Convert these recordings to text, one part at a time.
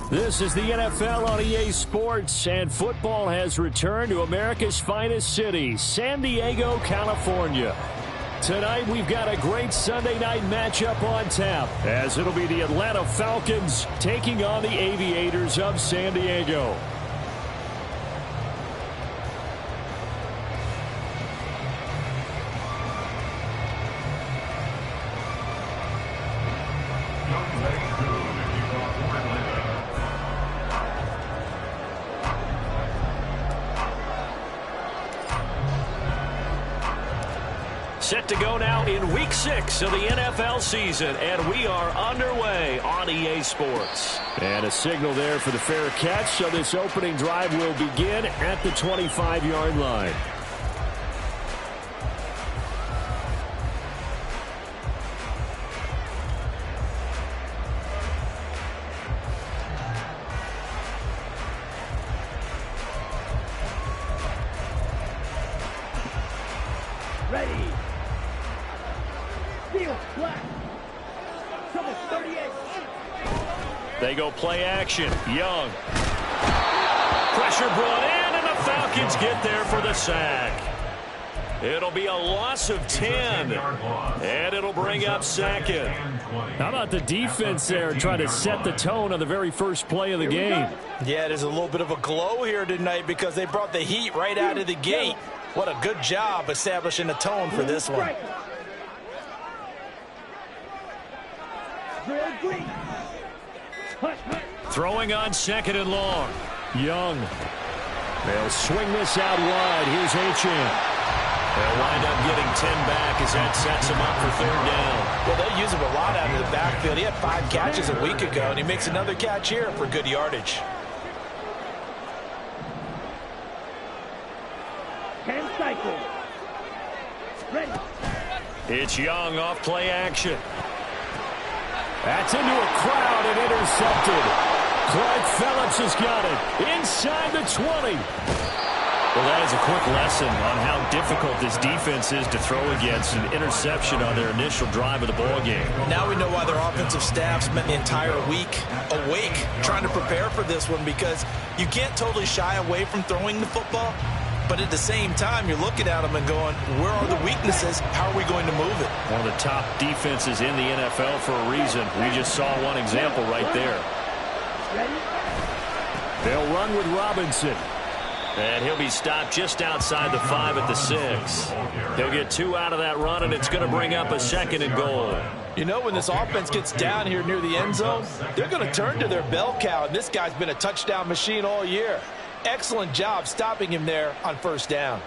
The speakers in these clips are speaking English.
This is the NFL on EA Sports, and football has returned to America's finest city, San Diego, California. Tonight, we've got a great Sunday night matchup on tap, as it'll be the Atlanta Falcons taking on the Aviators of San Diego. Set to go now in Week 6 of the NFL season, and we are underway on EA Sports. And a signal there for the fair catch, so this opening drive will begin at the 25-yard line. Ready. Field flat. Trouble 38. They go play action. Young. Pressure brought in, and the Falcons get there for the sack. It'll be a loss of 10, and it'll bring up second. How about the defense there trying to set the tone on the very first play of the game? Yeah, there's a little bit of a glow here tonight because they brought the heat right out of the gate. What a good job establishing a tone for this one. Throwing on second and long. Young. They'll swing this out wide. Here's Achane. They'll wind up getting 10 back as that sets him up for third down. Well, they use him a lot out of the backfield. He had 5 catches a week ago, and he makes another catch here for good yardage. 10 cycles. Ready. It's Young off play action. That's into a crowd and intercepted. Clark Phillips has got it inside the 20. Well, that is a quick lesson on how difficult this defense is to throw against. An interception on their initial drive of the ball game. Now we know why their offensive staff spent the entire week awake trying to prepare for this one, because you can't totally shy away from throwing the football. But at the same time, you're looking at them and going, where are the weaknesses? How are we going to move it? One of the top defenses in the NFL for a reason. We just saw one example right there. They'll run with Robinson. And he'll be stopped just outside the 5 at the 6. He'll get 2 out of that run, and it's going to bring up a second and goal. You know, when this offense gets down here near the end zone, they're going to turn to their bell cow, and this guy's been a touchdown machine all year. Excellent job stopping him there on first down.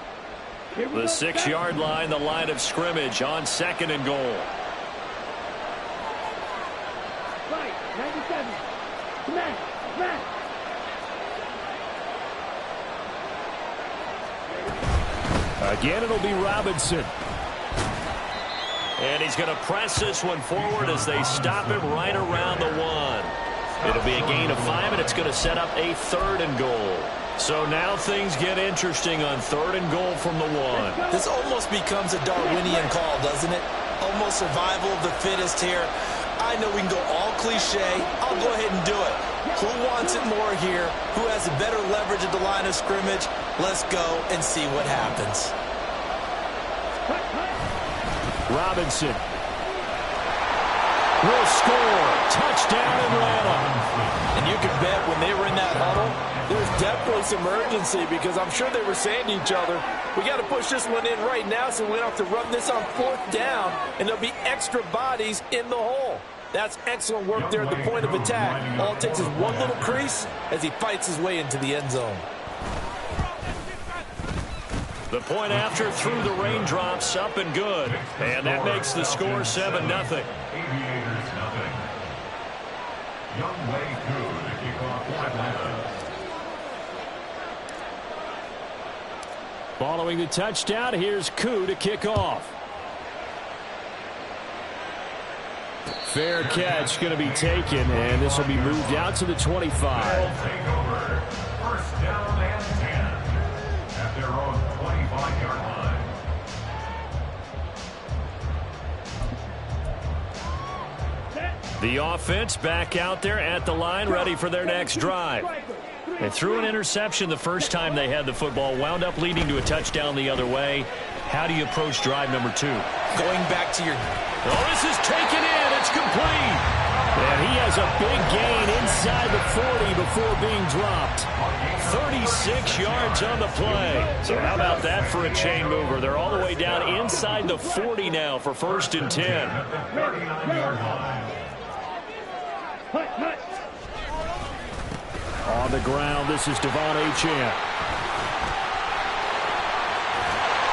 The 6-yard line, the line of scrimmage on second and goal. Right, 97. Smash, smash. Again, it'll be Robinson. And he's going to press this one forward as they stop him right around the 1. It'll be a gain of 5, and it's going to set up a third and goal. So now things get interesting on third and goal from the 1. This almost becomes a Darwinian call, doesn't it? Almost survival of the fittest here. I know we can go all cliche. I'll go ahead and do it. Who wants it more here? Who has a better leverage at the line of scrimmage? Let's go and see what happens. Robinson will score. Touchdown, Atlanta. And you can bet when they were in that huddle, there's definitely some urgency, because I'm sure they were saying to each other, we got to push this one in right now so we don't have to run this on 4th down, and there'll be extra bodies in the hole. That's excellent work there at the point of attack. All it takes is one little crease as he fights his way into the end zone. The point after through the raindrops, up and good. And that makes the score 7-0. Aviators nothing. Young Wei Koo to kick off for Atlanta. Following the touchdown, here's Koo to kick off. Fair catch going to be taken, and this will be moved out to the 25. Take over. First down and 10 at their own 25-yard line. The offense back out there at the line, ready for their next drive. They threw an interception the first time they had the football, wound up leading to a touchdown the other way. How do you approach drive number 2? Going back to your... Oh, this is taken in. It's complete. And he has a big gain inside the 40 before being dropped. 36 yards on the play. So how about that for a chain mover? They're all the way down inside the 40 now for 1st and 10. On the ground, this is Devon Achane.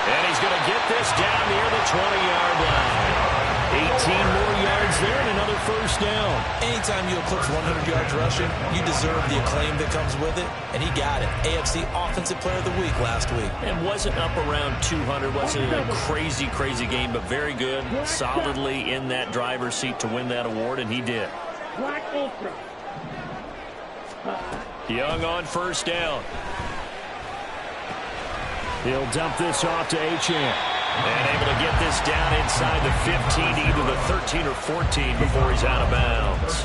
And he's going to get this down near the 20-yard line. 18 more yards there and another first down. Anytime you eclipse 100 yards rushing, you deserve the acclaim that comes with it, and he got it. AFC Offensive Player of the Week last week. And wasn't up around 200, wasn't a crazy, crazy game, but very good, solidly in that driver's seat to win that award, and he did. Black Ultra. Young on first down. He'll dump this off to Achane. And able to get this down inside the 15, either the 13 or 14 before he's out of bounds.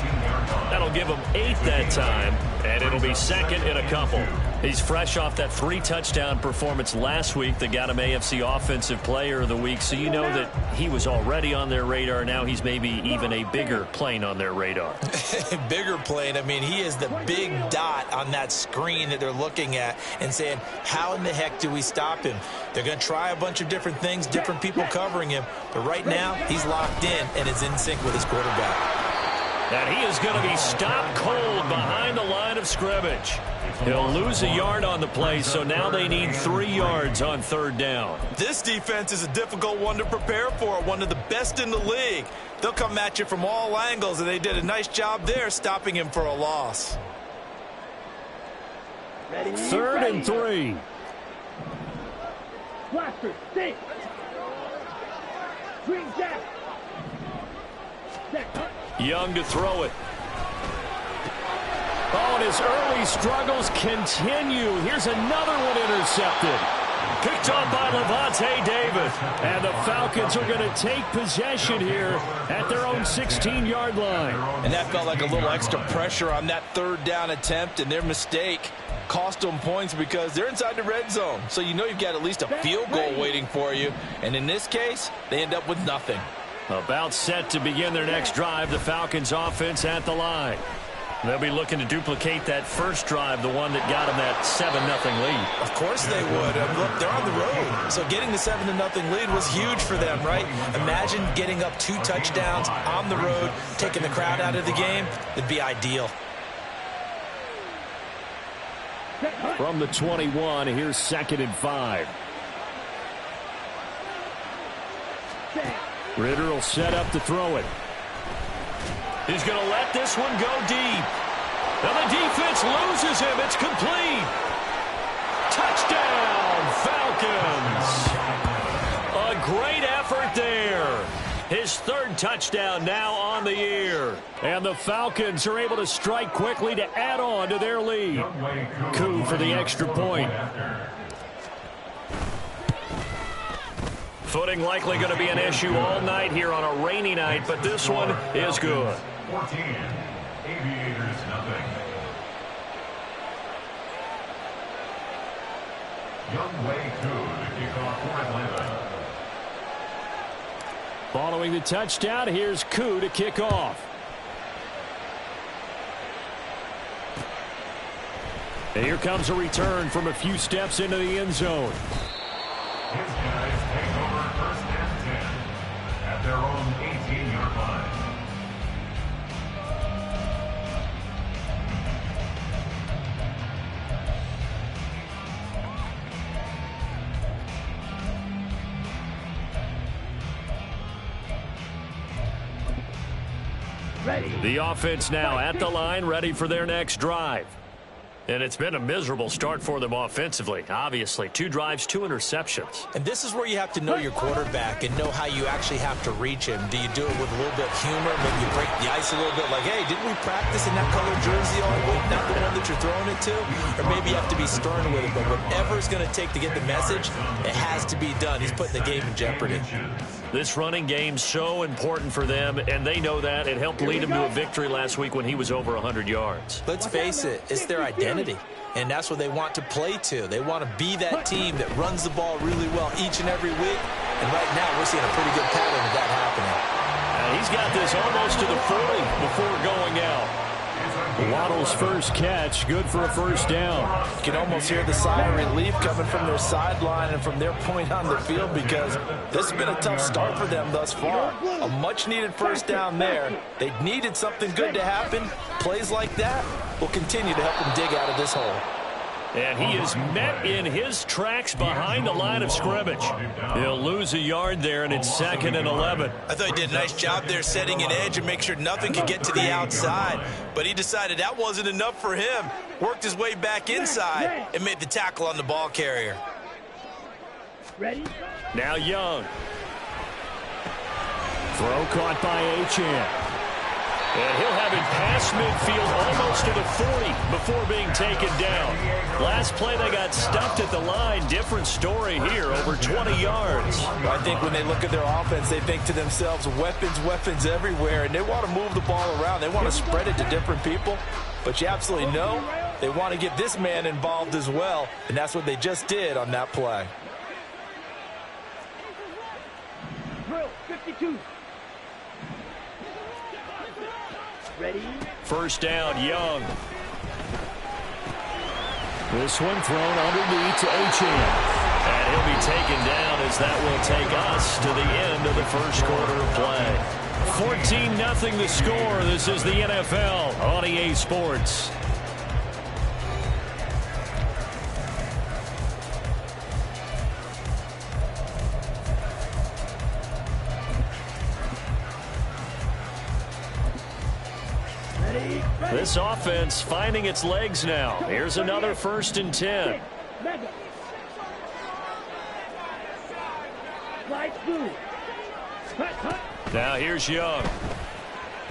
That'll give him 8 that time, and it'll be 2nd and a couple. He's fresh off that 3-touchdown performance last week that got him AFC Offensive Player of the Week, so you know that he was already on their radar. Now he's maybe even a bigger plane on their radar. Bigger plane. I mean, he is the big dot on that screen that they're looking at and saying, how in the heck do we stop him? They're going to try a bunch of different things, different people covering him, but right now he's locked in and is in sync with his quarterback. And he is going to be stopped cold behind the line of scrimmage. He'll lose a yard on the play, so now they need 3 yards on 3rd down. This defense is a difficult one to prepare for, one of the best in the league. They'll come at you from all angles, and they did a nice job there stopping him for a loss. 3rd and 3. Blaster, stay. Green Jack. Young to throw it. Oh, and his early struggles continue. Here's another one intercepted. Picked off by Levante David. And the Falcons are going to take possession here at their own 16-yard line. And that felt like a little extra pressure on that 3rd down attempt, and their mistake cost them points because they're inside the red zone. So you know you've got at least a field goal waiting for you. And in this case, they end up with nothing. About set to begin their next drive, the Falcons offense at the line. They'll be looking to duplicate that first drive, the one that got them that 7-0 lead. Of course they would. Look, they're on the road. So getting the 7-0 lead was huge for them, right? Imagine getting up 2 touchdowns on the road, taking the crowd out of the game. It'd be ideal. From the 21, here's 2nd and 5. Ritter will set up to throw it. He's going to let this one go deep. Now the defense loses him. It's complete. Touchdown, Falcons. A great effort there. His 3rd touchdown now on the year. And the Falcons are able to strike quickly to add on to their lead. Koo for the extra point. Footing likely going to be an issue all night here on a rainy night, but this one is good. 14. Aviators nothing. Young Wei Koo to kick off for Atlanta. Following the touchdown, here's Koo to kick off. And here comes a return from a few steps into the end zone. His guys take over 1st and 10 at their own 18-yard line. The offense now at the line, ready for their next drive. And it's been a miserable start for them offensively. Obviously, 2 drives, 2 interceptions. And this is where you have to know your quarterback and know how you actually have to reach him. Do you do it with a little bit of humor? Maybe you break the ice a little bit like, hey, didn't we practice in that colored jersey all week, not the one that you're throwing it to? Or maybe you have to be stern with it. But whatever it's going to take to get the message, it has to be done. He's putting the game in jeopardy. This running game's so important for them, and they know that. It helped lead them to a victory last week when he was over 100 yards. Let's face it, it's their identity, and that's what they want to play to. They want to be that team that runs the ball really well each and every week, and right now we're seeing a pretty good pattern of that happening. He's got this almost to the 40 before going out. Waddle's first catch, good for a first down. You can almost hear the sigh of relief coming from their sideline and from their point on the field because this has been a tough start for them thus far. A much-needed first down there. They needed something good to happen. Plays like that will continue to help them dig out of this hole. And he is met in his tracks behind the line of scrimmage. He'll lose a yard there, and it's 2nd and 11. I thought he did a nice job there setting an edge and make sure nothing could get to the outside. But he decided that wasn't enough for him. Worked his way back inside and made the tackle on the ball carrier. Ready? Now Young. Throw caught by Achane. And he'll have it past midfield almost to the 40 before being taken down. Last play they got stuffed at the line. Different story here, over 20 yards. I think when they look at their offense, they think to themselves, weapons, weapons everywhere, and they want to move the ball around. They want to spread it to different people. But you absolutely know they want to get this man involved as well, and that's what they just did on that play. Drill 52. Ready? First down, Young. This one thrown underneath to Achane. And he'll be taken down as that will take us to the end of the first quarter of play. 14-0 the score. This is the NFL on EA Sports. This offense finding its legs now. Here's another 1st and 10. Now here's Young.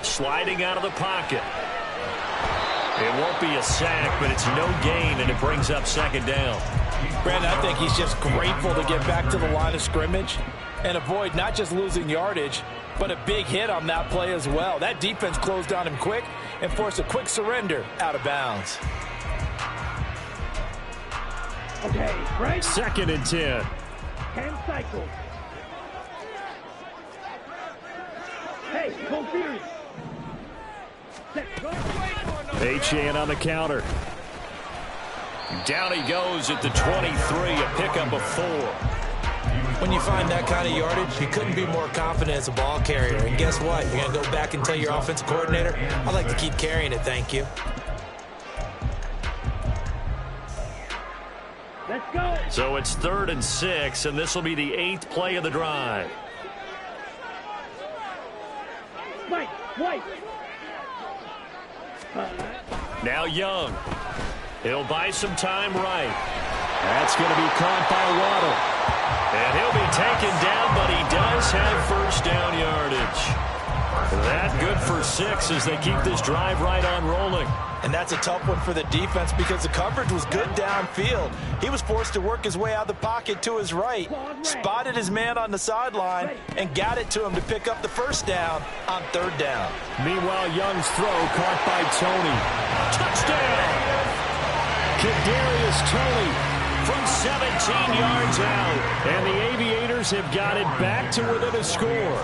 Sliding out of the pocket. It won't be a sack, but it's no gain, and it brings up 2nd down. Brandon, I think he's just grateful to get back to the line of scrimmage and avoid not just losing yardage, but a big hit on that play as well. That defense closed on him quick and forced a quick surrender out of bounds. Okay, right? 2nd and 10. 10 cycles. Hey, go theory. Achane on the counter. Down he goes at the 23, a pickup of 4. When you find that kind of yardage, you couldn't be more confident as a ball carrier. And guess what? You're going to go back and tell your offensive coordinator, I'd like to keep carrying it, thank you. Let's go. So it's 3rd and 6, and this will be the 8th play of the drive. Mike, White. Now Young. He'll buy some time right. That's going to be caught by Waddle. And he'll be taken down, but he does have first down yardage. That good for 6 as they keep this drive right on rolling. And that's a tough one for the defense because the coverage was good downfield. He was forced to work his way out of the pocket to his right, spotted his man on the sideline, and got it to him to pick up the first down on 3rd down. Meanwhile, Young's throw caught by Tony. Touchdown! Kadarius Toney from 17 yards out. And the Aviators have got it back to within a score.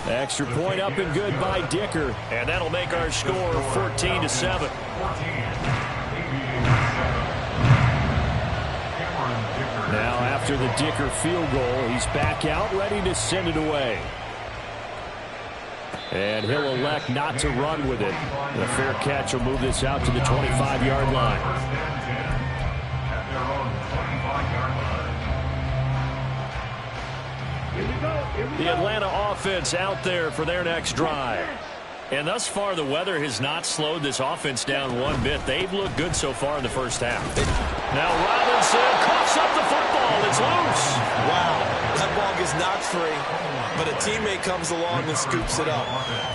Extra point up and good by Dicker. And that'll make our score 14-7. Now after the Dicker field goal, he's back out ready to send it away. And he'll elect not to run with it. And a fair catch will move this out to the 25-yard line. Here we go. The Atlanta offense out there for their next drive. And thus far, the weather has not slowed this offense down one bit. They've looked good so far in the first half. Now Robinson coughs up the football. It's loose. Wow, that ball gets knocked free, but a teammate comes along and scoops it up.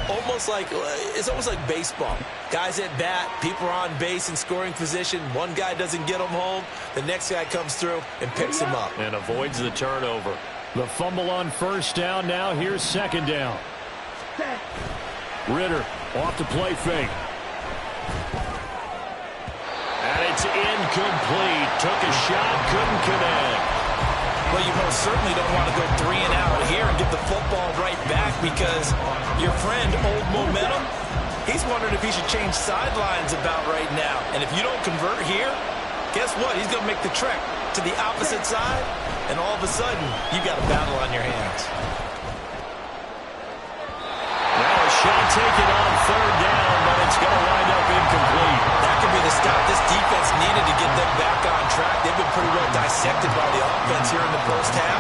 It's almost like baseball. Guys at bat, people are on base in scoring position. One guy doesn't get him home. The next guy comes through and picks him up. And avoids the turnover. The fumble on first down. Now here's second down. Ritter off the play fake. And it's incomplete. Took a shot, couldn't connect. Well, you most certainly don't want to go 3 and out here and get the football right back because your friend, Old Momentum, he's wondering if he should change sidelines about right now. And if you don't convert here, guess what? He's going to make the trek to the opposite side, and all of a sudden, you got a battle on your hands. Now a shot taken on third down, but it's going to wind up incomplete. That could be the stop this defense needed to get them back on track. They've been pretty well dissected by the offense here in the first half.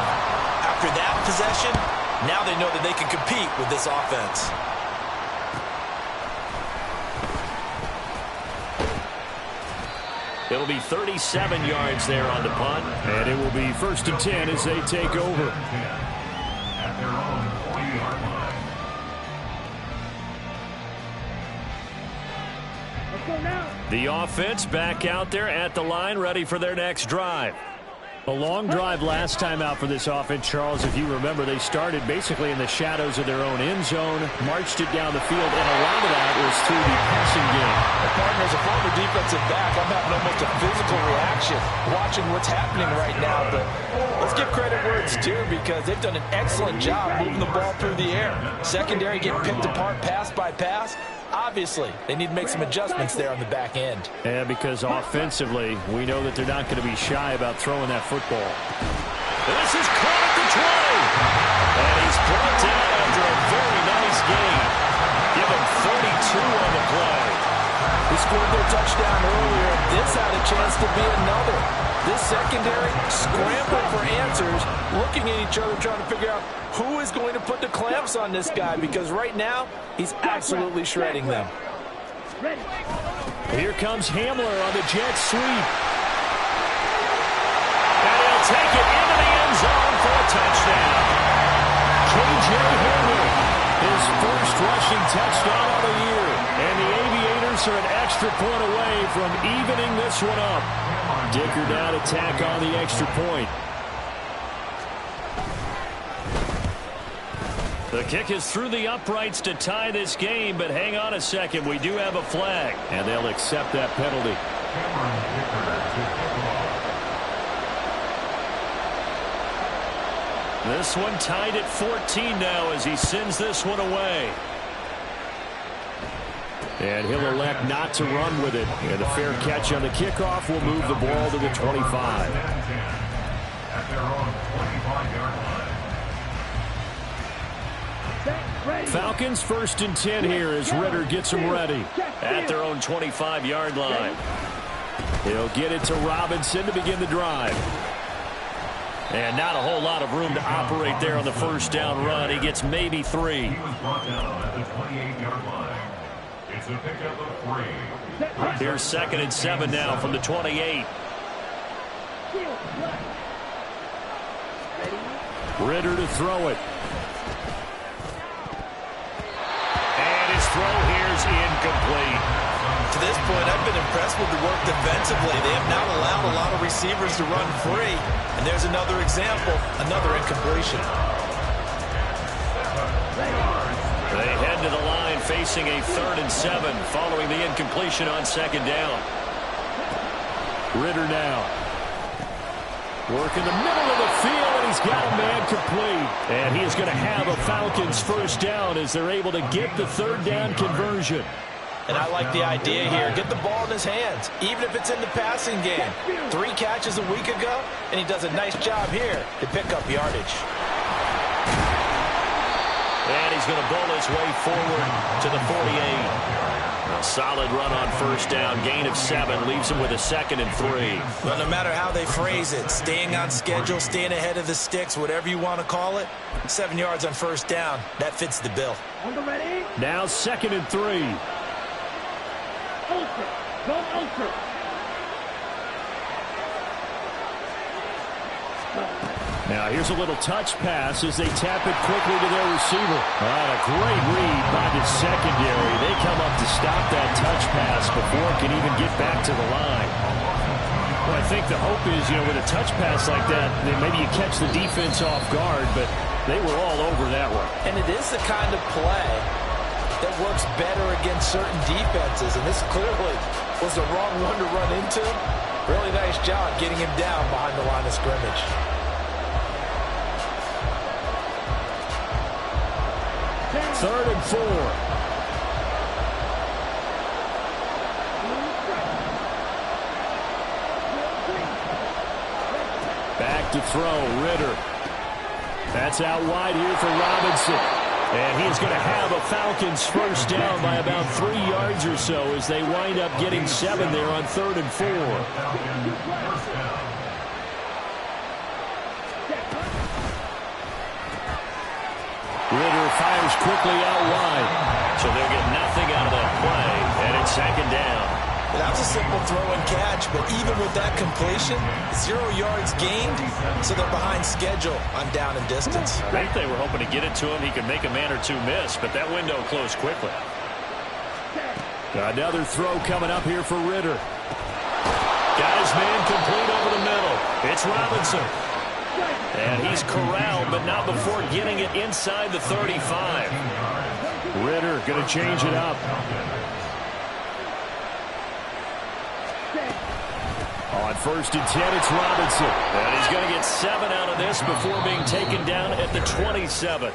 After that possession, now they know that they can compete with this offense. It'll be 37 yards there on the punt, and it will be 1st and 10 as they take over. At their own 40-yard line. Let's go now. The offense back out there at the line, ready for their next drive. A long drive last time out for this offense, Charles. If you remember, they started basically in the shadows of their own end zone, marched it down the field, and a lot of that was through the passing game. Partner, as a former defensive back, I'm having almost a physical reaction watching what's happening right now. But let's give credit where it's due because they've done an excellent job moving the ball through the air. Secondary getting picked apart pass by pass. Obviously, they need to make some adjustments there on the back end. Yeah, because offensively, we know that they're not going to be shy about throwing that football. This is caught at the 20. And he's brought down after a very nice gain. Give him 32 on the play. They scored their touchdown earlier. This had a chance to be another. This secondary scrambled for answers, looking at each other, trying to figure out who is going to put the clamps on this guy, because right now, he's absolutely shredding them. Here comes Hamler on the jet sweep. And he'll take it into the end zone for a touchdown. K.J. Hamler, his first rushing touchdown of the year. And the Aviators are an extra point away from evening this one up. Dicker down to tack on the extra point. The kick is through the uprights to tie this game, but hang on a second. We do have a flag, and they'll accept that penalty. This one tied at 14 now as he sends this one away. And he'll elect not to run with it. And a fair catch on the kickoff will move the ball to the 25. At their own 25-yard line. Falcons 1st and 10 here as Ritter gets them ready at their own 25-yard line. He'll get it to Robinson to begin the drive. And not a whole lot of room to operate there on the first down run. He gets maybe 3. He was brought down at the 28-yard line. It's a pickup of 3. Here's 2nd and 7 now from the 28. Ritter to throw it. And his throw here's incomplete. To this point, I've been impressed with the work defensively. They have not allowed a lot of receivers to run free. And there's another example, another incompletion. They head to the line facing a 3rd and 7 following the incompletion on 2nd down. Ritter now. Work in the middle of the field, and he's got a man complete. And he is going to have a Falcons first down as they're able to get the 3rd down conversion. And I like the idea here. Get the ball in his hands, even if it's in the passing game. 3 catches a week ago, and he does a nice job here to pick up yardage. And he's going to bowl his way forward to the 48. A solid run on first down. Gain of 7 leaves him with a 2nd and 3. Well, no matter how they phrase it, staying on schedule, staying ahead of the sticks, whatever you want to call it, 7 yards on first down, that fits the bill. On the ready. Now 2nd and 3. Ultra. Go ultra. Now here's a little touch pass as they tap it quickly to their receiver. A great read by the secondary. They come up to stop that touch pass before it can even get back to the line. Well, I think the hope is, with a touch pass like that, then maybe you catch the defense off guard, but they were all over that one. And it is the kind of play that works better against certain defenses, and this clearly was the wrong one to run into. Really nice job getting him down behind the line of scrimmage. Third and 4. Back to throw, Ritter. That's out wide here for Robinson. And he's going to have a Falcons first down by about 3 yards or so as they wind up getting 7 there on 3rd and 4. Ritter fires quickly out wide. So they'll get nothing out of that play, and it's 2nd down. That was a simple throw and catch, but even with that completion, 0 yards gained, so they're behind schedule on down and distance. I think they were hoping to get it to him. He could make a man or two miss, but that window closed quickly. Another throw coming up here for Ritter. Got his man complete over the middle. It's Robinson. And he's corralled, but not before getting it inside the 35. Ritter going to change it up. On 1st and 10, it's Robinson. And he's going to get 7 out of this before being taken down at the 27.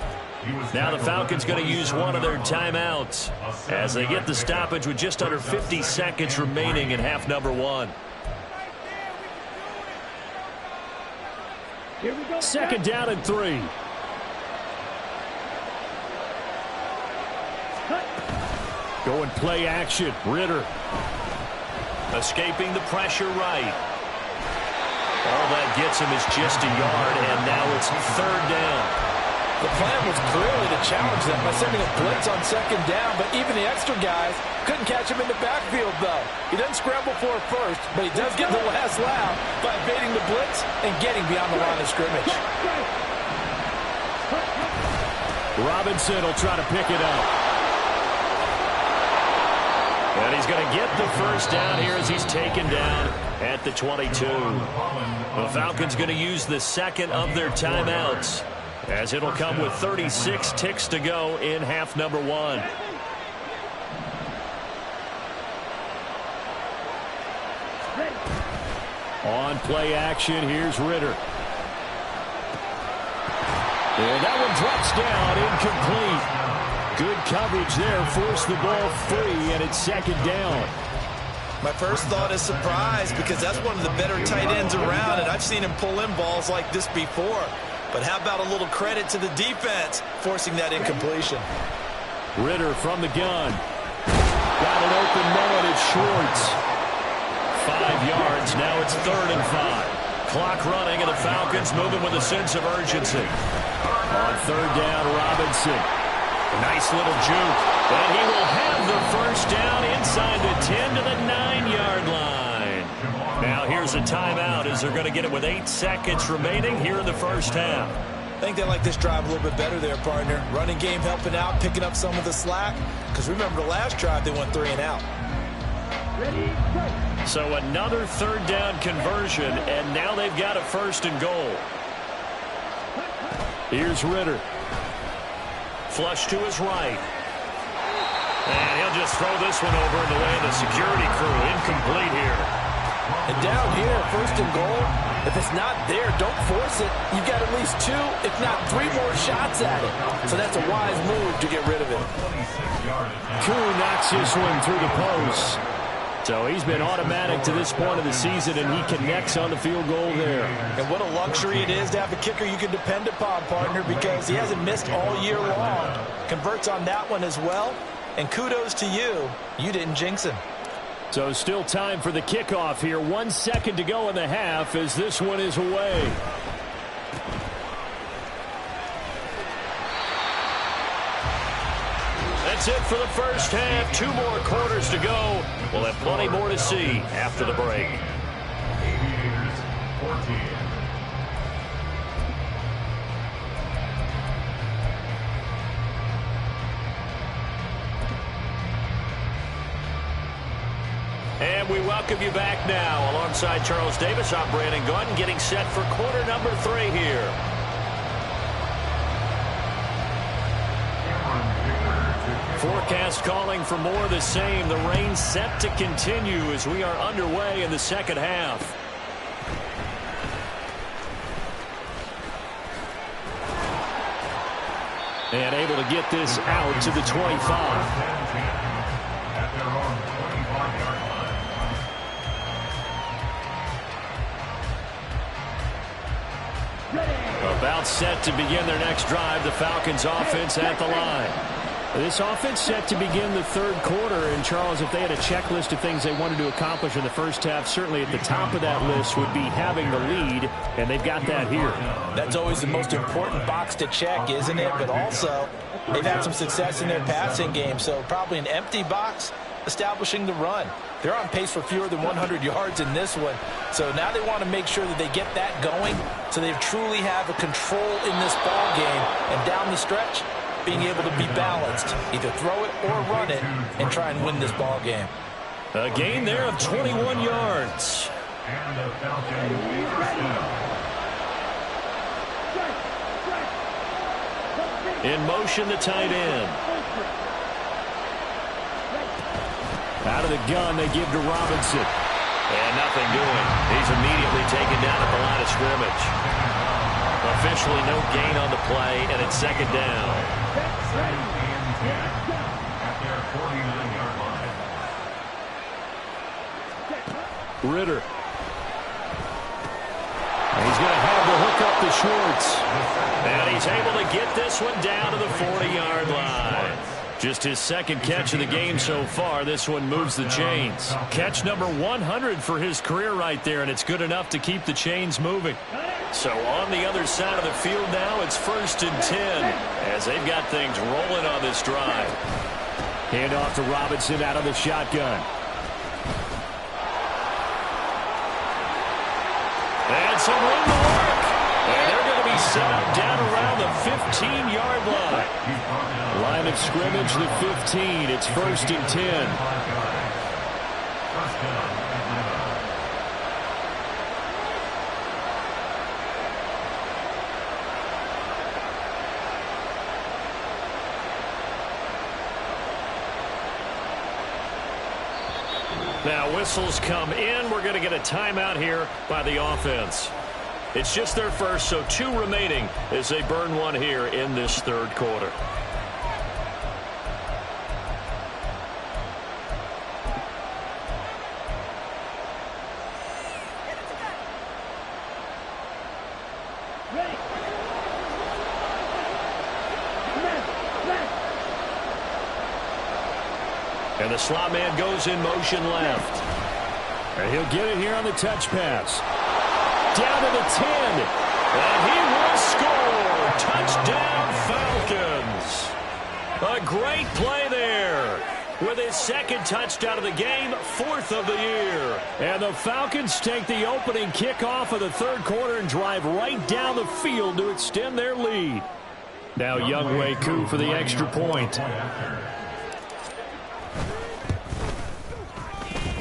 Now the Falcons going to use one of their timeouts as they get the stoppage with just under 50 seconds remaining in half number 1. 2nd down and 3. Going play action. Ritter. Escaping the pressure right. All that gets him is just a yard, and now it's 3rd down. The plan was clearly to challenge them by sending a blitz on 2nd down, but even the extra guys couldn't catch him in the backfield, though. He doesn't scramble for it first, but he does get the last laugh by evading the blitz and getting beyond the line of scrimmage. Robinson will try to pick it up. And he's going to get the first down here as he's taken down at the 22. The Falcons going to use the 2nd of their timeouts, as it'll come with 36 ticks to go in half number 1. On play action, here's Ritter. And that one drops down, incomplete. Good coverage there, forced the ball free, and it's 2nd down. My first thought is surprise, because that's one of the better tight ends around, and I've seen him pull in balls like this before. But how about a little credit to the defense forcing that incompletion? Ritter from the gun. Got an open man, it's Schwartz. 5 yards, now it's 3rd and 5. Clock running, and the Falcons moving with a sense of urgency. On 3rd down, Robinson. A nice little juke. And he will have the first down inside the 10 to the 9-yard line. Now here's a timeout as they're going to get it with 8 seconds remaining here in the first half. I think they like this drive a little bit better there, partner. Running game helping out, picking up some of the slack. Because remember the last drive, they went 3 and out. So another 3rd down conversion, and now they've got a 1st and goal. Here's Ritter. Flush to his right. And he'll just throw this one over in the way of the security crew. Incomplete here. And down here, 1st and goal, if it's not there, don't force it. You've got at least 2, if not 3 more shots at it. So that's a wise move to get rid of it. Koo knocks this one through the post. So he's been automatic to this point of the season, and he connects on the field goal there. And what a luxury it is to have a kicker you can depend upon, partner, because he hasn't missed all year long. Converts on that one as well. And kudos to you. You didn't jinx him. So still time for the kickoff here. 1 second to go in the half as this one is away. That's it for the first half. 2 more quarters to go. We'll have plenty more to see after the break. Aviators 14. And we welcome you back now. Alongside Charles Davis, I'm Brandon Gordon, getting set for quarter number 3 here. Forecast calling for more of the same. The rain set to continue as we are underway in the second half. And able to get this out to the 25. At their own 25-yard line. About set to begin their next drive. The Falcons offense at the line. This offense set to begin the third quarter. And, Charles, if they had a checklist of things they wanted to accomplish in the first half, certainly at the top of that list would be having the lead, and they've got that here. That's always the most important box to check, isn't it? But also, they've had some success in their passing game, so probably an empty box establishing the run. They're on pace for fewer than 100 yards in this one, so now they want to make sure that they get that going so they truly have a control in this ball game, and down the stretch, being able to be balanced, either throw it or run it, and try and win this ball game. A gain there of 21 yards. And the Falcons first down. In motion, the tight end. Out of the gun, they give to Robinson. And nothing doing. He's immediately taken down at the line of scrimmage. Officially no gain on the play, and it's second down. Second and 10 at their 49-yard line. Ritter. And he's going to have the hook up to Schwartz. And he's able to get this one down to the 40-yard line. Just his second catch of the game so far. This one moves the chains. Catch number 100 for his career right there, and it's good enough to keep the chains moving. So on the other side of the field now, it's 1st and 10 as they've got things rolling on this drive. Hand off to Robinson out of the shotgun. And some room to work. And they're going to be set up down around the 15-yard line. Line of scrimmage, the 15. It's 1st and 10. Now whistles come in. We're going to get a timeout here by the offense. It's just their first, so 2 remaining as they burn one here in this third quarter. And the slot man goes in motion left. And he'll get it here on the touch pass. Down to the 10. And he will score. Touchdown, Falcons. A great play there. With his second touchdown of the game, 4th of the year. And the Falcons take the opening kickoff of the third quarter and drive right down the field to extend their lead. Now Younghoe Koo for the extra point.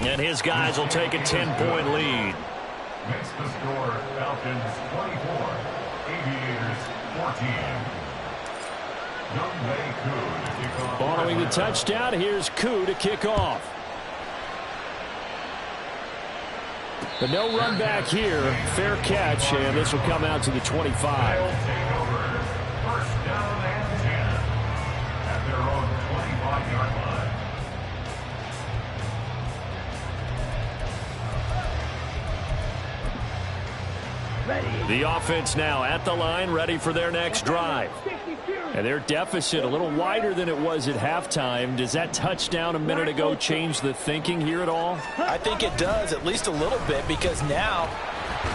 And his guys will take a 10-point lead. Makes the score Falcons 24, Aviators 14. Younghoe Koo to kick off. Following the touchdown, here's Koo to kick off. But no run back here. Fair catch, and this will come out to the 25. They'll take over. First down and 10 at their own 25-yard line. The offense now at the line, ready for their next drive. And their deficit a little wider than it was at halftime. Does that touchdown a minute ago change the thinking here at all? I think it does, at least a little bit, because now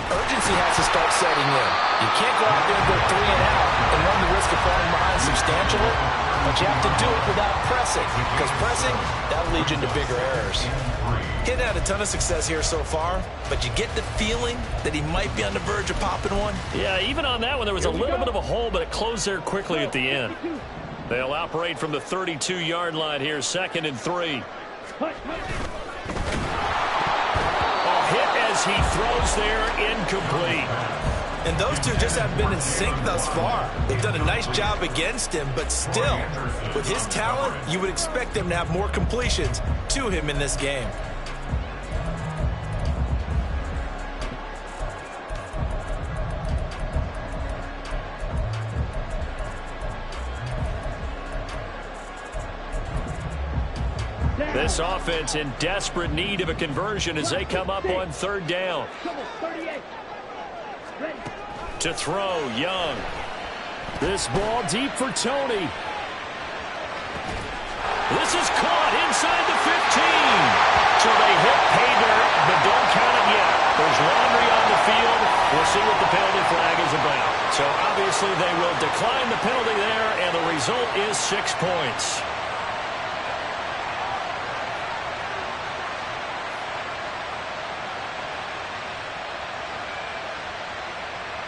urgency has to start setting in. You can't go out there and go 3 and out and run the risk of falling behind substantially, but you have to do it without pressing, because pressing, that'll lead you into bigger errors. He's had a ton of success here so far, but you get the feeling that he might be on the verge of popping one. Yeah, even on that one, there was a little bit of a hole, but it closed there quickly at the end. They'll operate from the 32-yard line here, 2nd and 3. A hit as he throws there, incomplete. And those two just haven't been in sync thus far. They've done a nice job against him, but still, with his talent, you would expect them to have more completions to him in this game. This offense in desperate need of a conversion as they come up on 3rd down. To throw, Young. This ball deep for Tony. This is caught inside the 15. So they hit pay dirt, but don't count it yet. There's laundry on the field. We'll see what the penalty flag is about. So obviously they will decline the penalty there, and the result is 6 points.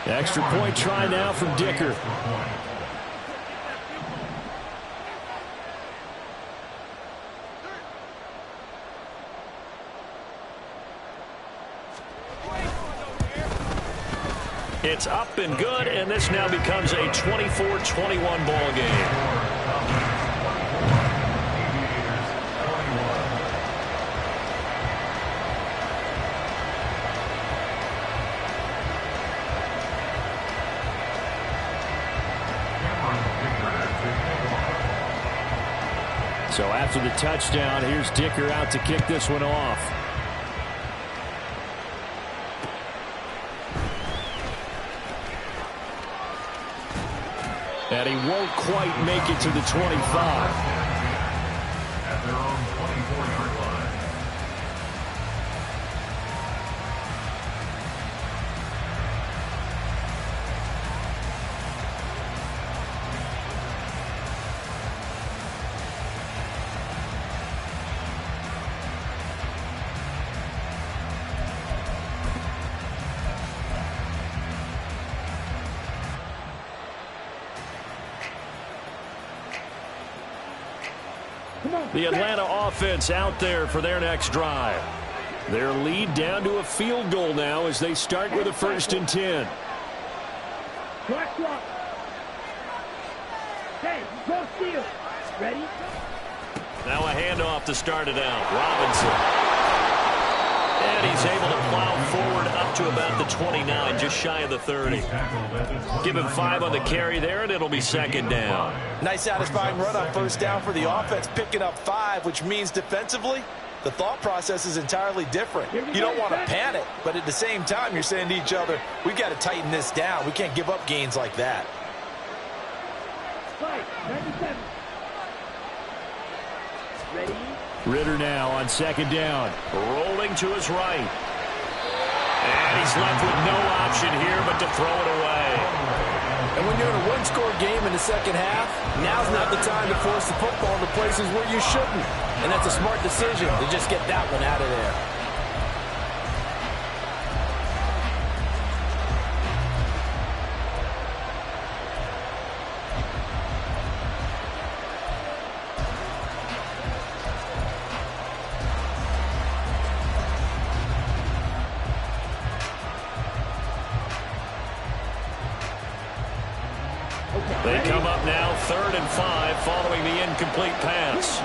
Extra point try now from Dicker. It's up and good, and this now becomes a 24-21 ball game. So after the touchdown, here's Dicker out to kick this one off. And he won't quite make it to the 25. At their own 24-yard line. The Atlanta offense out there for their next drive. Their lead down to a field goal now as they start with a 1st and 10. Hey, go steal. Ready? Now a handoff to start it out. Robinson. And he's able to plow forward up to about the 29, just shy of the 30. Give him 5 on the carry there, and it'll be 2nd down. Nice satisfying run on 1st down for the offense, picking up 5, which means defensively, the thought process is entirely different. You don't want to panic, but at the same time, you're saying to each other, we've got to tighten this down. We can't give up gains like that. Ready? Ritter now on 2nd down. Rolling to his right. And he's left with no option here but to throw it away. And when you're in a one-score game in the 2nd half, now's not the time to force the football into places where you shouldn't. And that's a smart decision to just get that one out of there. They come up now 3rd and 5 following the incomplete pass.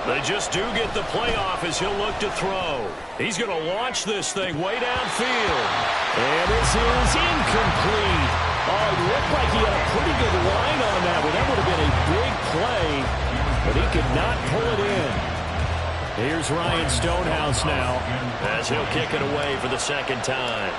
They just do get the playoff as he'll look to throw. He's going to launch this thing way downfield. And this is incomplete. Oh, it looked like he had a pretty good line on that one. That would have been a big play, but he could not pull it in. Here's Ryan Stonehouse now, as he'll kick it away for the second time.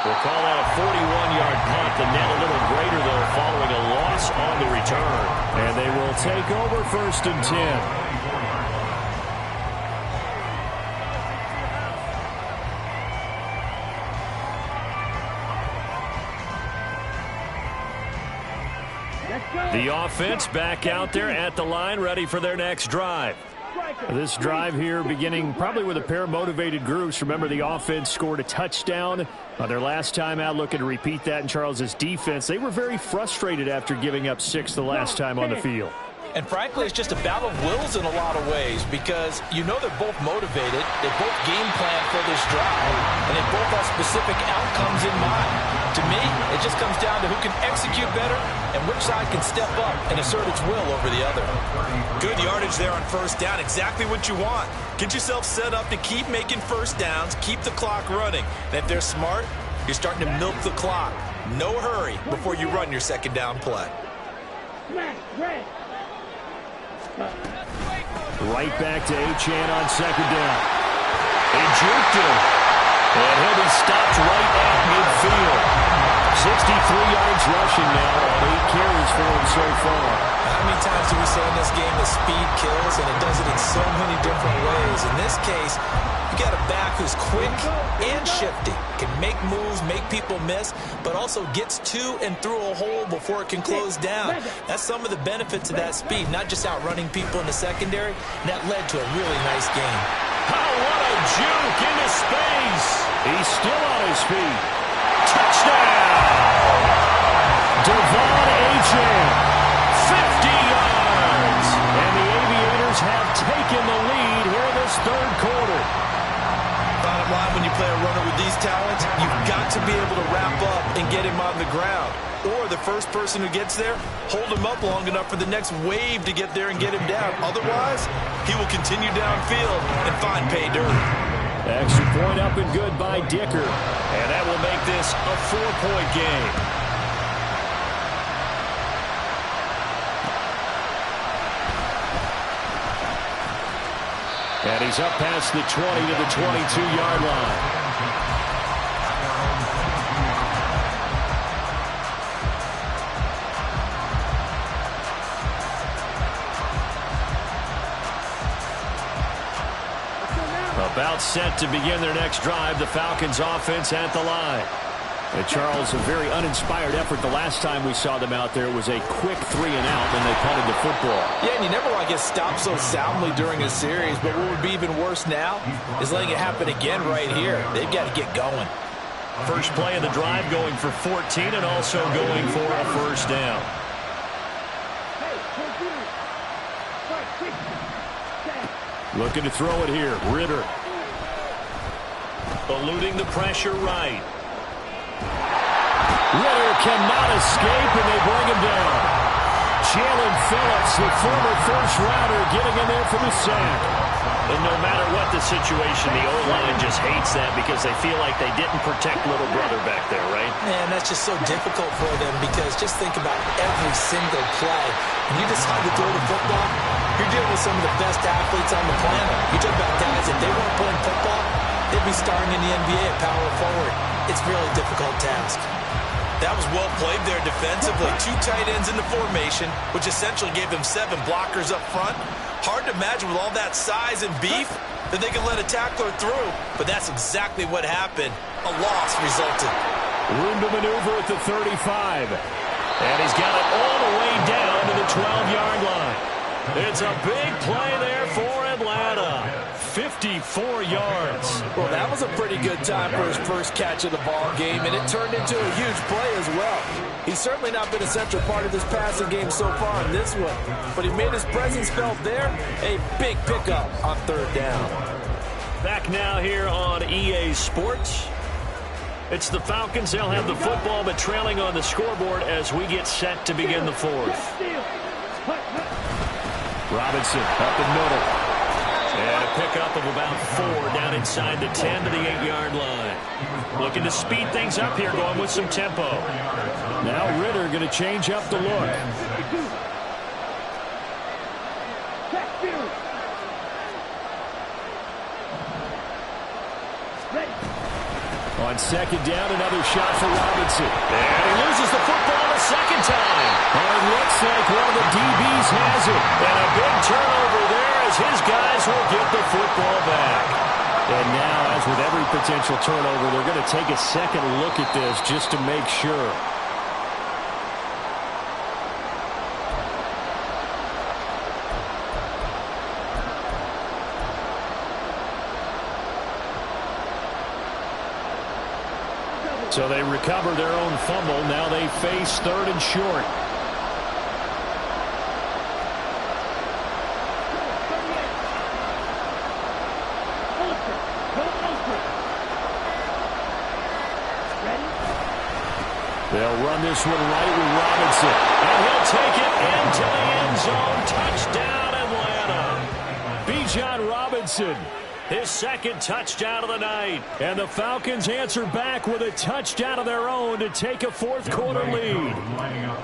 We'll call that a 41-yard punt. The net a little greater, though, following a loss on the return. And they will take over 1st and 10. The offense back out there at the line, ready for their next drive. This drive here beginning probably with a pair of motivated groups. Remember, the offense scored a touchdown their last time out, looking to repeat that in Charles's defense. They were very frustrated after giving up 6 the last time on the field. And frankly, it's just a battle of wills in a lot of ways because you know they're both motivated, they both game plan for this drive, and they both have specific outcomes in mind. To me, it just comes down to who can execute better and which side can step up and assert its will over the other. Good yardage there on 1st down, exactly what you want. Get yourself set up to keep making 1st downs, keep the clock running. And if they're smart, you're starting to milk the clock. No hurry before you run your 2nd down play. Right back to Achane on 2nd down. He juked him. And he'll be stopped right at midfield. 63 yards rushing now on 8 carries for him so far. How many times do we say in this game that speed kills, and it does it in so many different ways? In this case, you got a back who's quick and shifty, can make moves, make people miss, but also gets to and through a hole before it can close down. That's some of the benefits of that speed, not just outrunning people in the secondary, and that led to a really nice game. Oh, what a juke into space. He's still on his feet. Touchdown! Devon Achane, 50 yards. And the Aviators have taken the lead here in this 3rd quarter. Bottom line, when you play a runner with these talents, you've got to be able to wrap up and get him on the ground. Or the first person who gets there, hold him up long enough for the next wave to get there and get him down. Otherwise, he will continue downfield and find pay dirt. Extra point up and good by Dicker. And that will make this a 4-point game. And he's up past the 20 to the 22-yard line. About set to begin their next drive, the Falcons offense at the line. Charles, a very uninspired effort the last time we saw them out there. It was a quick 3-and-out when they punted the football. Yeah, and you never want to get stopped so soundly during a series, but what would be even worse now is letting it happen again right here. They've got to get going. First play of the drive going for 14 and also going for a 1st down. Looking to throw it here. Ritter. Eluding the pressure right. Ritter cannot escape, and they bring him down. Jalen Phillips, the former 1st-rounder, getting in there for the sack. And no matter what the situation, the O-line just hates that because they feel like they didn't protect little brother back there, right? Man, that's just so difficult for them because just think about every single play. When you decide to throw the football, you're dealing with some of the best athletes on the planet. You talk about guys, if they weren't playing football, they'd be starring in the NBA at power forward. It's a really difficult task. That was well played there defensively. 2 tight ends in the formation, which essentially gave them 7 blockers up front. Hard to imagine with all that size and beef that they could let a tackler through, but that's exactly what happened. A loss resulted. Room to maneuver at the 35. And he's got it all the way down to the 12-yard line. It's a big play there for Atlanta. 54 yards. Well, that was a pretty good time for his first catch of the ball game, and it turned into a huge play as well. He's certainly not been a central part of this passing game so far in this one, but he made his presence felt there. A big pickup on 3rd down. Back now here on EA Sports. It's the Falcons. They'll have the football, but trailing on the scoreboard as we get set to begin the 4th. Robinson up the middle. And a pickup of about 4 down inside the 10 to the 8-yard line. Looking to speed things up here, going with some tempo. Now Ritter going to change up the look. On second down, another shot for Robinson. And he loses the football the second time. And it looks like one of the DBs has it. And a big turnover there as his guys will get the football back. And now, as with every potential turnover, they're going to take a second look at this just to make sure. So they recover their own fumble. Now they face 3rd and short. They'll run this one right with Robinson. And he'll take it into the end zone. Touchdown, Atlanta. Bijan Robinson. His second touchdown of the night. And the Falcons answer back with a touchdown of their own to take a fourth-quarter lead.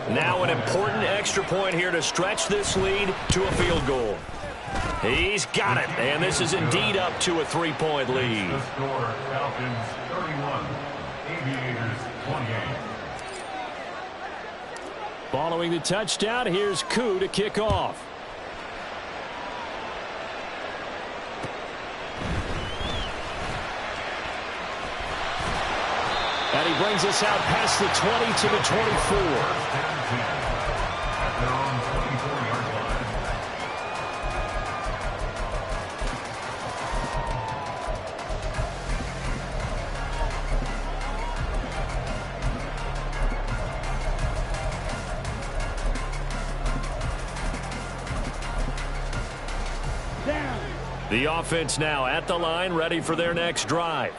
Now an important extra point here to stretch this lead to a field goal. He's got it, and this is indeed up to a 3-point lead. The score, Falcons 31, Aviators 28. Following the touchdown, here's Koo to kick off. And he brings us out past the 20 to the 24. At their own 24-yard line. The offense now at the line, ready for their next drive.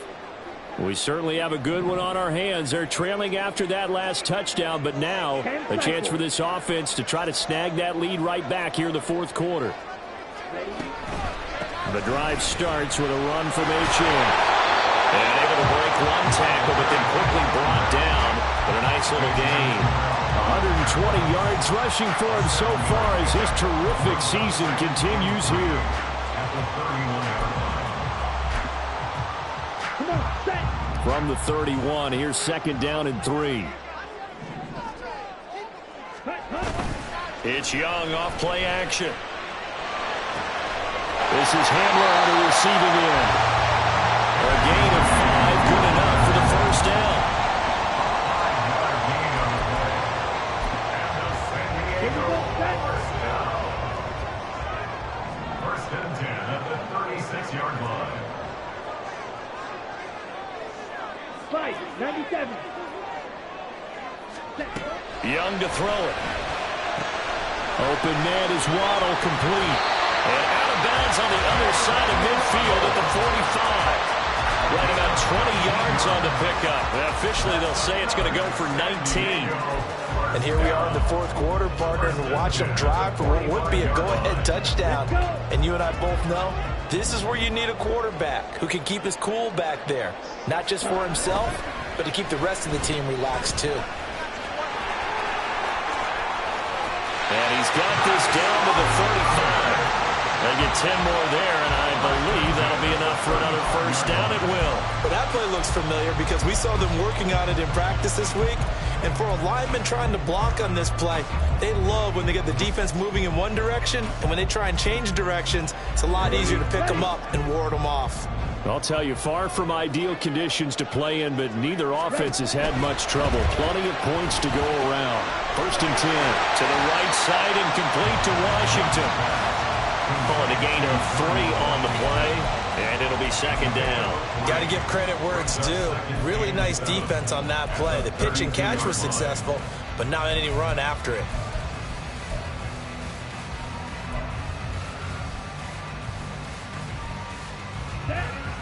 We certainly have a good one on our hands. They're trailing after that last touchdown, but now a chance for this offense to try to snag that lead right back here in the fourth quarter. The drive starts with a run from Achane. And able to break one tackle, but then quickly brought down with a nice little gain. 120 yards rushing for him so far as his terrific season continues here. At the 31-yard line. From the 31, here's second down and 3. It's Young off play action. This is Hamler on the receiving end. A gain of 5, good enough for the first down. Another gain on the play. And the San Diego first down. First and 10 at the 36-yard line. 97. Young to throw it. Open man is Waddle, complete. And out of bounds on the other side of midfield at the 45. Right about 20 yards on the pickup. Officially, they'll say it's going to go for 19. And here we are in the fourth quarter, partner, and watch them drive for what would be a go-ahead touchdown. And you and I both know this is where you need a quarterback who can keep his cool back there. Not just for himself, but to keep the rest of the team relaxed too. And he's got this down to the 35. They get 10 more there, and I believe that'll be enough for another first down. It will. Well, that play looks familiar because we saw them working on it in practice this week. And for a lineman trying to block on this play, they love when they get the defense moving in one direction. And when they try and change directions, it's a lot easier to pick them up and ward them off. I'll tell you, far from ideal conditions to play in, but neither offense has had much trouble. Plenty of points to go around. First and 10. To the right side and complete to Washington. Calling a gain of 3 on the play, and it'll be second down. Got to give credit where it's due. Really nice defense on that play. The pitch and catch was successful, but not any run after it.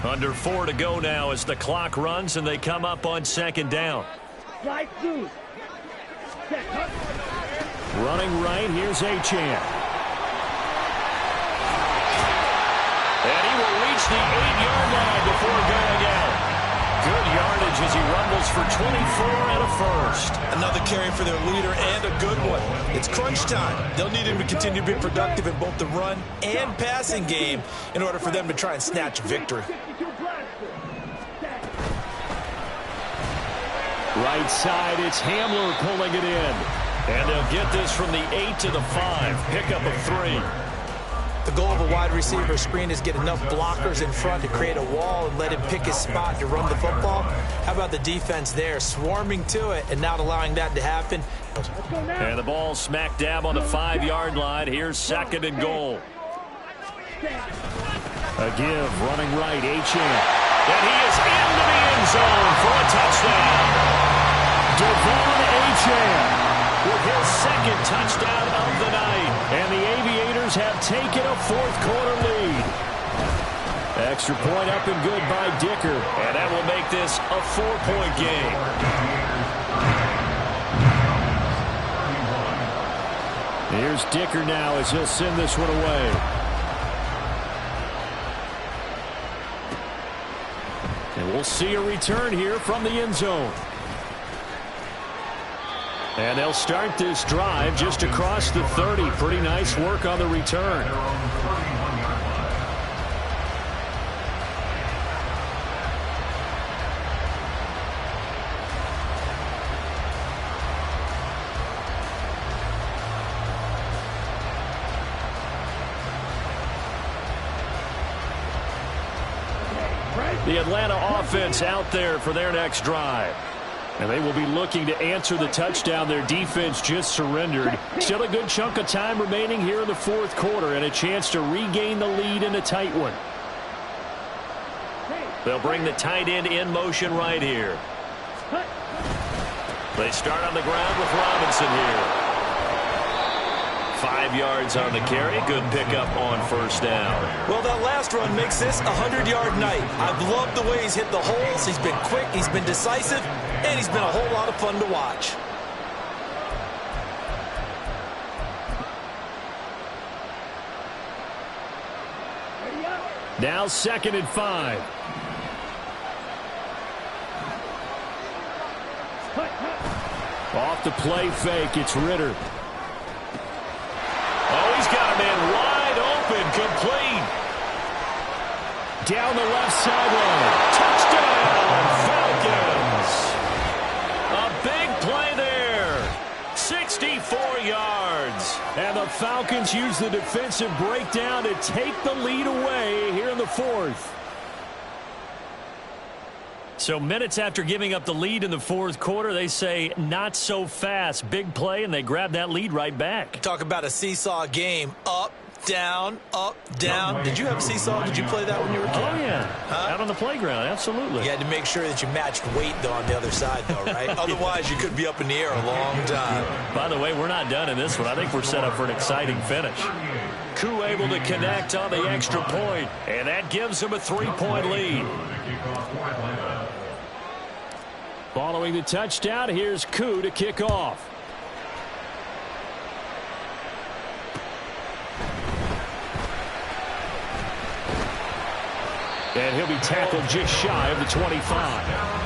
Under 4 to go now as the clock runs and they come up on second down. Slide through. Running right, here's Achane. And he will as he rumbles for 24 and a first. Another carry for their leader and a good one. It's crunch time. They'll need him to continue to be productive in both the run and passing game in order for them to try and snatch a victory. Right side, it's Hamler pulling it in. And they'll get this from the 8 to the 5. Pickup of 3. The goal of a wide receiver screen is get enough blockers in front to create a wall and let him pick his spot to run the football. How about the defense there, swarming to it and not allowing that to happen? And the ball smack dab on the 5-yard line. Here's 2nd and goal. A give, running right, Achane. And he is into the end zone for a touchdown. Devon Achane with his 2nd touchdown of the night. And the Aviators have taken a 4th-quarter lead. Extra point up and good by Dicker. And that will make this a 4-point game. Here's Dicker now as he'll send this one away. And we'll see a return here from the end zone. And they'll start this drive just across the 30. Pretty nice work on the return. The Atlanta offense out there for their next drive. And they will be looking to answer the touchdown their defense just surrendered. Still a good chunk of time remaining here in the 4th quarter and a chance to regain the lead in a tight one. They'll bring the tight end in motion right here. They start on the ground with Robinson here. 5 yards on the carry. Good pickup on 1st down. Well, that last run makes this a 100-yard night. I've loved the way he's hit the holes. He's been quick, he's been decisive, and he's been a whole lot of fun to watch. Now 2nd and 5. Off the play fake, it's Ritter. Oh, he's got a man wide open, complete. Down the left sideline. Touchdown, Falcons. A big play there. 64 yards. And the Falcons use the defensive breakdown to take the lead away here in the 4th. So minutes after giving up the lead in the 4th quarter, they say not so fast. Big play, and they grab that lead right back. Talk about a seesaw game. Up, down, up, down. Did you have a seesaw? Did you play that when you were a kid? Oh, yeah. Out on the playground, absolutely. You had to make sure that you matched weight, though, on the other side, though, right? Otherwise, you could be up in the air a long time. By the way, we're not done in this one. I think we're set up for an exciting finish. Koo able to connect on the extra point, and that gives him a 3-point lead. Following the touchdown, here's Koo to kick off. And he'll be tackled just shy of the 25.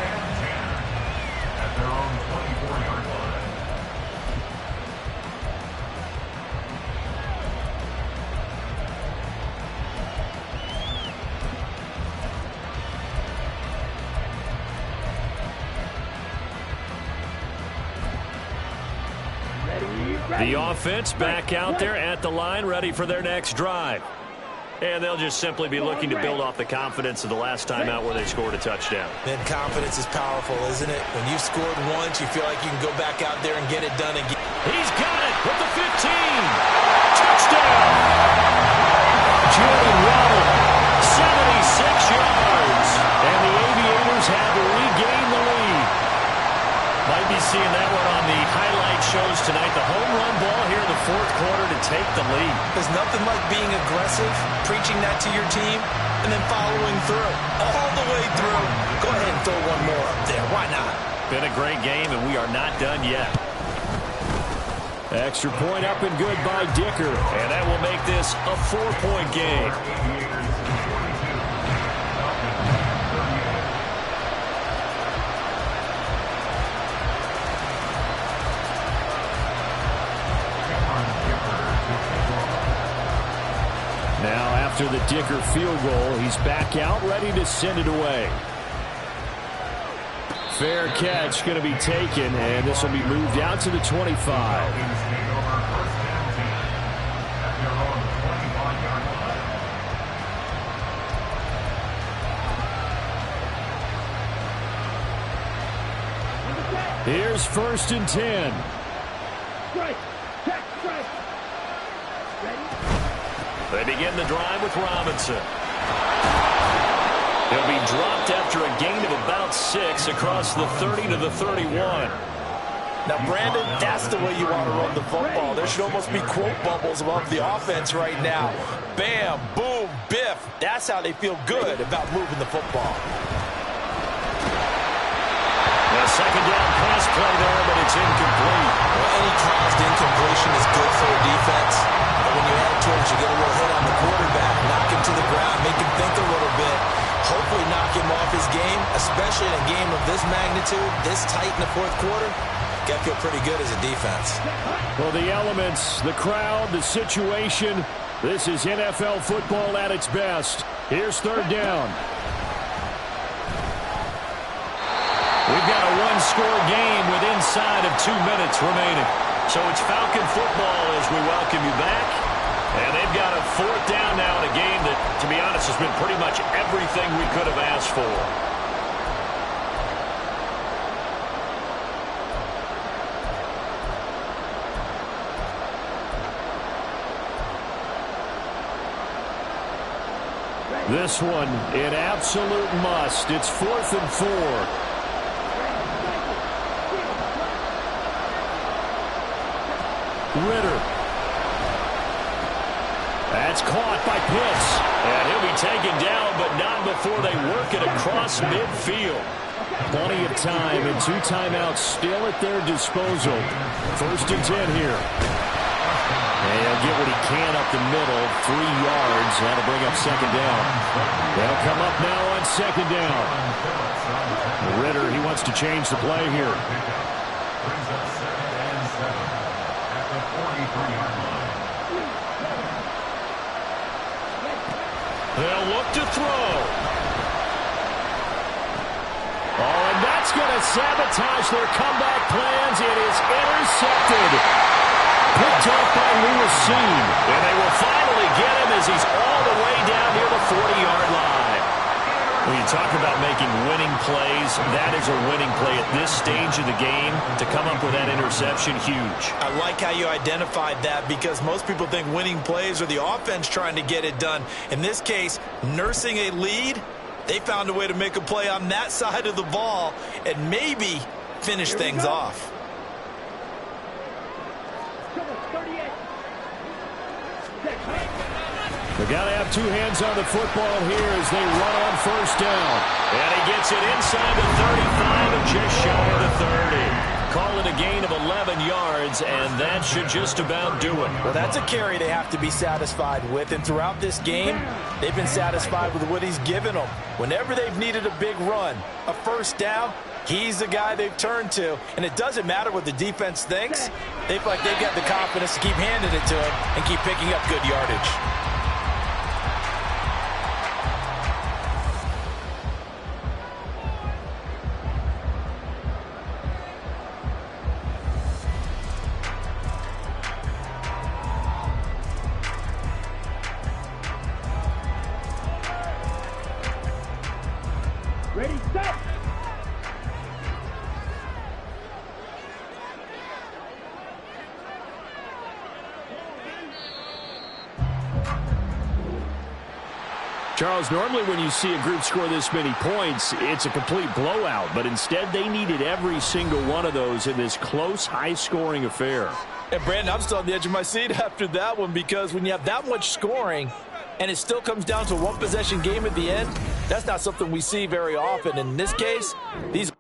The offense back out there at the line, ready for their next drive. And they'll just simply be looking to build off the confidence of the last time out where they scored a touchdown. Man, confidence is powerful, isn't it? When you've scored once, you feel like you can go back out there and get it done again. He's got it with the 15. Touchdown. Jordan Waddle, 76 yards. And the Aviators have regained the lead. Might be seeing that one on the highlight shows tonight. The home run ball here in the 4th quarter to take the lead. There's nothing like being aggressive, preaching that to your team, and then following through. All the way through. Go ahead and throw one more up there. Why not? Been a great game, and we are not done yet. Extra point up and good by Dicker. And that will make this a 4-point game. of the Dicker field goal. He's back out, ready to send it away. Fair catch going to be taken, and this will be moved out to the 25. Here's 1st and 10. Strike. Check. Strike. Ready? They begin the drive with Robinson. He'll be dropped after a gain of about 6 across the 30 to the 31. Now, Brandon, that's the way you want to run the football. There should almost be quote bubbles above the offense right now. Bam, boom, biff. That's how they feel good about moving the football. A second down pass play there, but it's incomplete. Well, any caused incompletion is good for a defense. But when you head towards, you get a little hit on the quarterback, knock him to the ground, make him think a little bit, hopefully knock him off his game, especially in a game of this magnitude, this tight in the 4th quarter. Got to feel pretty good as a defense. Well, the elements, the crowd, the situation, this is NFL football at its best. Here's 3rd down. We've got a one-score game with inside of 2 minutes remaining. So it's Falcon football as we welcome you back. And they've got a 4th down now in a game that, to be honest, has been pretty much everything we could have asked for. This one, an absolute must. It's 4th and 4. Ritter. That's caught by Pitts. And he'll be taken down, but not before they work it across midfield. Plenty of time and 2 timeouts still at their disposal. 1st and 10 here. And he'll get what he can up the middle. 3 yards. That'll bring up 2nd down. They'll come up now on 2nd down. Ritter, he wants to change the play here. They'll look to throw. Oh, and that's going to sabotage their comeback plans. It is intercepted. Picked off by Lewis Seen. And they will finally get him as he's all the way down near the 40-yard line. When you talk about making winning plays, that is a winning play at this stage of the game. To come up with that interception, huge. I like how you identified that because most people think winning plays are the offense trying to get it done. In this case, nursing a lead, they found a way to make a play on that side of the ball and maybe finish things off. They've got to have 2 hands on the football here as they run on 1st down. And he gets it inside the 35 and just shy of the 30. Call it a gain of 11 yards, and that should just about do it. Well, that's a carry they have to be satisfied with, and throughout this game, they've been satisfied with what he's given them. Whenever they've needed a big run, a 1st down, he's the guy they've turned to, and it doesn't matter what the defense thinks. They feel like they've got the confidence to keep handing it to him and keep picking up good yardage. Ready, set! Charles, normally when you see a group score this many points, it's a complete blowout. But instead, they needed every single one of those in this close, high-scoring affair. And, Brandon, I'm still on the edge of my seat after that one because when you have that much scoring and it still comes down to a one-possession game at the end, that's not something we see very often. In this case, these